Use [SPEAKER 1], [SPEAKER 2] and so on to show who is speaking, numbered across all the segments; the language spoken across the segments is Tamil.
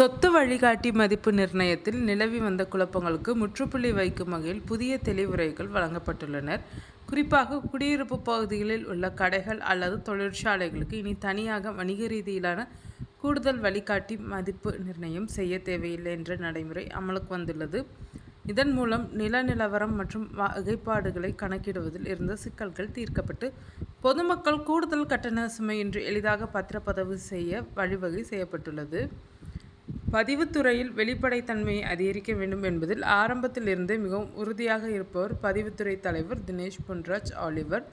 [SPEAKER 1] சொத்து வழிகாட்டி மதிப்பு நிர்ணயத்தில் நிலவி வந்த குழப்பங்களுக்கு முற்றுப்புள்ளி வைக்கும் வகையில் புதிய தெளிவுரைகள் வழங்கப்பட்டுள்ளன. குறிப்பாக குடியிருப்பு பகுதிகளில் உள்ள கடைகள் அல்லது தொழிற்சாலைகளுக்கு இனி தனியாக வணிக ரீதியிலான கூடுதல் வழிகாட்டி மதிப்பு நிர்ணயம் செய்ய தேவையில்லை என்ற நடைமுறை அமலுக்கு வந்துள்ளது. இதன் மூலம் நில நிலவரம் மற்றும் வகைப்பாடுகளை கணக்கிடுவதில் இருந்த சிக்கல்கள் தீர்க்கப்பட்டு பொதுமக்கள் கூடுதல் கட்டண சுமையின்றி எளிதாக பத்திரப்பதிவு செய்ய வழிவகை செய்யப்பட்டுள்ளது. பதிவுத்துறையில் வெளிப்படைத்தன்மையை அதிகரிக்க வேண்டும் என்பதில் ஆரம்பத்தில் இருந்தே மிகவும் உறுதியாக இருப்பவர் பதிவுத்துறை தலைவர் தினேஷ் பொன்ராஜ் ஆலிவர்.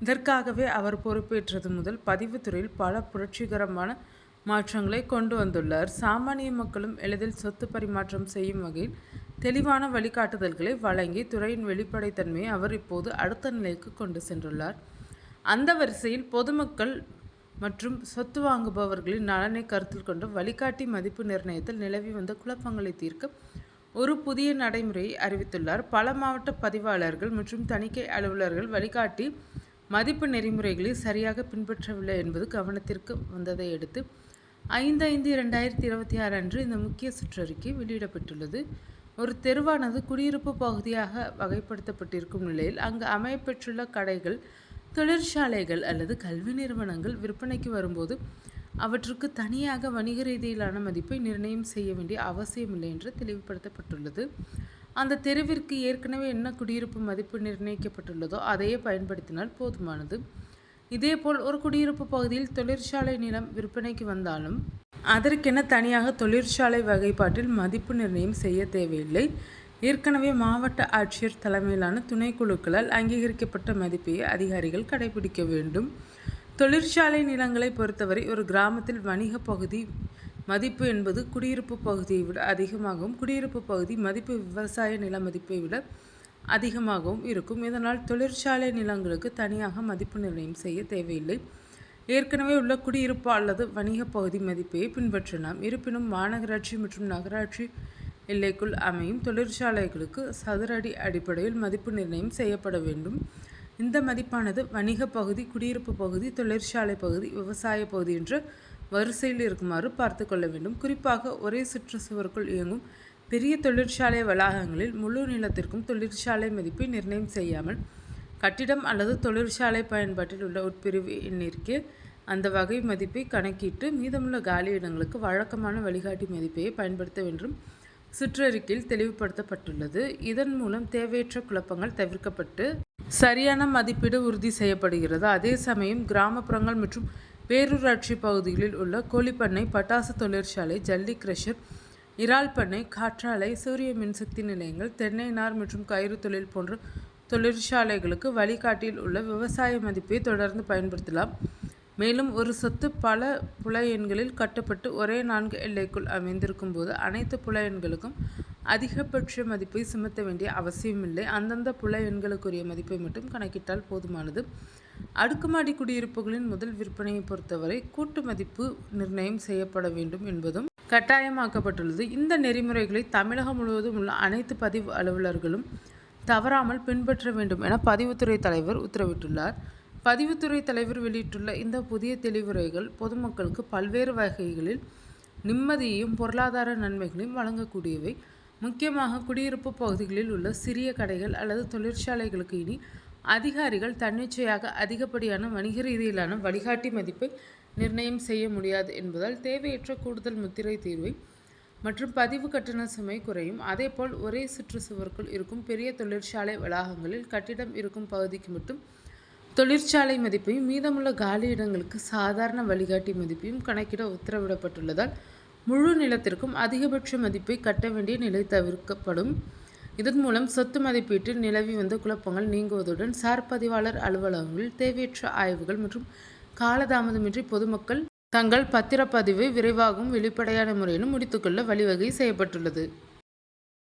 [SPEAKER 1] இதற்காகவே அவர் பொறுப்பேற்றது முதல் பதிவுத்துறையில் பல புரட்சிகரமான மாற்றங்களை கொண்டு வந்துள்ளார். சாமானிய மக்களும் எளிதில் சொத்து பரிமாற்றம் செய்யும் வகையில் தெளிவான வழிகாட்டுதல்களை வழங்கி துறையின் வெளிப்படைத்தன்மையை அவர் இப்போது அடுத்த நிலைக்கு கொண்டு சென்றுள்ளார். அந்த வரிசையில் பொதுமக்கள் மற்றும் சொத்து வாங்குபவர்களின் நலனை கருத்தில் கொண்டு வழிகாட்டி மதிப்பு நிர்ணயத்தில் நிலவி வந்த குழப்பங்களை தீர்க்க ஒரு புதிய நடைமுறையை அறிவித்துள்ளார். பல மாவட்ட பதிவாளர்கள் மற்றும் தணிக்கை அலுவலர்கள் வழிகாட்டி மதிப்பு நெறிமுறைகளை சரியாக பின்பற்றவில்லை என்பது கவனத்திற்கு வந்ததை அடுத்து 5/5/2026 அன்று இந்த முக்கிய சுற்றறிக்கை வெளியிடப்பட்டுள்ளது. ஒரு தெருவானது குடியிருப்பு பகுதியாக வகைப்படுத்தப்பட்டிருக்கும் நிலையில் அங்கு அமையப்பெற்றுள்ள கடைகள், தொழிற்சாலைகள் அல்லது கல்வி நிறுவனங்கள் விற்பனைக்கு வரும்போது அவற்றுக்கு தனியாக வணிக ரீதியிலான மதிப்பை நிர்ணயம் செய்ய வேண்டிய அவசியமில்லை என்று தெளிவுபடுத்தப்பட்டுள்ளது. அந்த தெருவிற்கு ஏற்கனவே என்ன குடியிருப்பு மதிப்பு நிர்ணயிக்கப்பட்டுள்ளதோ அதையே பயன்படுத்தினால் போதுமானது. இதேபோல் ஒரு குடியிருப்பு பகுதியில் தொழிற்சாலை நிலம் விற்பனைக்கு வந்தாலும் அதற்கென தனியாக தொழிற்சாலை வகைப்பாட்டில் மதிப்பு நிர்ணயம் செய்ய தேவையில்லை. ஏற்கனவே மாவட்ட ஆட்சியர் தலைமையிலான துணைக்குழுக்களால் அங்கீகரிக்கப்பட்ட மதிப்பையே அதிகாரிகள் கடைபிடிக்க வேண்டும். தொழிற்சாலை நிலங்களை பொறுத்தவரை ஒரு கிராமத்தில் வணிக பகுதி மதிப்பு என்பது குடியிருப்பு பகுதியை விட அதிகமாகவும் குடியிருப்பு பகுதி மதிப்பு விவசாய நில மதிப்பை விட அதிகமாகவும் இருக்கும். இதனால் தொழிற்சாலை நிலங்களுக்கு தனியாக மதிப்பு நிர்ணயம் செய்ய தேவையில்லை. ஏற்கனவே உள்ள குடியிருப்பு அல்லது வணிக பகுதி மதிப்பையை பின்பற்றலாம். இருப்பினும் மாநகராட்சி மற்றும் நகராட்சி எல்லைக்குள் அமையும் தொழிற்சாலைகளுக்கு சதுர அடி அடிப்படையில் மதிப்பு நிர்ணயம் செய்யப்பட வேண்டும். இந்த மதிப்பானது வணிக பகுதி, குடியிருப்பு பகுதி, தொழிற்சாலை பகுதி, விவசாய பகுதி என்ற வரிசையில் இருக்குமாறு பார்த்து கொள்ள வேண்டும். குறிப்பாக ஒரே சுற்றுச்சுவருக்குள் இயங்கும் பெரிய தொழிற்சாலை வளாகங்களில் முழு நிலத்திற்கும் தொழிற்சாலை மதிப்பை நிர்ணயம் செய்யாமல் கட்டிடம் அல்லது தொழிற்சாலை பயன்பாட்டில் உள்ள உட்பிரிவு எண்ணிற்கு அந்த வகை மதிப்பை கணக்கிட்டு மீதமுள்ள காலி இடங்களுக்கு வழக்கமான வழிகாட்டி மதிப்பையை பயன்படுத்த வேண்டும் சுற்றறிக்கையில் தெளிவுபடுத்தப்பட்டுள்ளது. இதன் மூலம் தேவையற்ற குழப்பங்கள் தவிர்க்கப்பட்டு சரியான மதிப்பீடு உறுதி செய்யப்படுகிறது. அதே சமயம் கிராமப்புறங்கள் மற்றும் பேரூராட்சி பகுதிகளில் உள்ள கோழிப்பண்ணை, பட்டாசு தொழிற்சாலை, ஜல்லி கிரஷர், இறால் பண்ணை, காற்றாலை, சூரிய மின்சக்தி நிலையங்கள், தென்னை நார் மற்றும் கயிறு தொழில் போன்ற தொழிற்சாலைகளுக்கு வழிகாட்டியில் உள்ள விவசாய மதிப்பை தொடர்ந்து பயன்படுத்தலாம். மேலும் ஒரு சொத்து பல புல எண்களில் கட்டப்பட்டு ஒரே 4 எல்லைக்குள் அமைந்திருக்கும் போது அனைத்து புல எண்களுக்கும் அதிகபட்ச மதிப்பை சுமத்த வேண்டிய அவசியமில்லை. அந்தந்த புல எண்களுக்குரிய மதிப்பை மட்டும் கணக்கிட்டால் போதுமானது. அடுக்குமாடி குடியிருப்புகளின் முதல் விற்பனையை பொறுத்தவரை கூட்டு மதிப்பு நிர்ணயம் செய்யப்பட வேண்டும் என்பதும் கட்டாயமாக்கப்பட்டுள்ளது. இந்த நெறிமுறைகளை தமிழகம் முழுவதும் உள்ள அனைத்து பதிவு அலுவலர்களும் தவறாமல் பின்பற்ற வேண்டும் என பதிவுத்துறை தலைவர் உத்தரவிட்டுள்ளார். பதிவுத்துறை தலைவர் வெளியிட்டுள்ள இந்த புதிய தெளிவுரைகள் பொதுமக்களுக்கு பல்வேறு வகைகளில் நிம்மதியையும் பொருளாதார நன்மைகளையும் வழங்கக்கூடியவை. முக்கியமாக குடியிருப்பு பகுதிகளில் உள்ள சிறிய கடைகள் அல்லது தொழிற்சாலைகளுக்கு இனி அதிகாரிகள் தன்னிச்சையாக அதிகப்படியான வணிக ரீதியிலான வழிகாட்டி மதிப்பை நிர்ணயம் செய்ய முடியாது என்பதால் தேவையற்ற கூடுதல் முத்திரை தீர்வை மற்றும் பதிவு கட்டண சுமை குறையும். அதேபோல் ஒரே சுற்றுச்சுவருக்குள் இருக்கும் பெரிய தொழிற்சாலை வளாகங்களில் கட்டிடம் இருக்கும் பகுதிக்கு மட்டும் தொழிற்சாலை மதிப்பையும் மீதமுள்ள காலி இடங்களுக்கு சாதாரண வழிகாட்டி மதிப்பையும் கணக்கிட உத்தரவிடப்பட்டுள்ளதால் முழு நிலத்திற்கும் அதிகபட்ச மதிப்பை கட்ட வேண்டிய நிலை தவிர்க்கப்படும். இதன் மூலம் சொத்து மதிப்பீட்டில் நிலவி வந்த குழப்பங்கள் நீங்குவதுடன் சார் பதிவாளர் அலுவலகங்களில் தேவையற்ற ஆய்வுகள் மற்றும் காலதாமதமின்றி பொதுமக்கள் தங்கள் பத்திரப்பதிவை விரைவாகவும் வெளிப்படையான முறையிலும் முடித்துக்கொள்ள வழிவகை செய்யப்பட்டுள்ளது.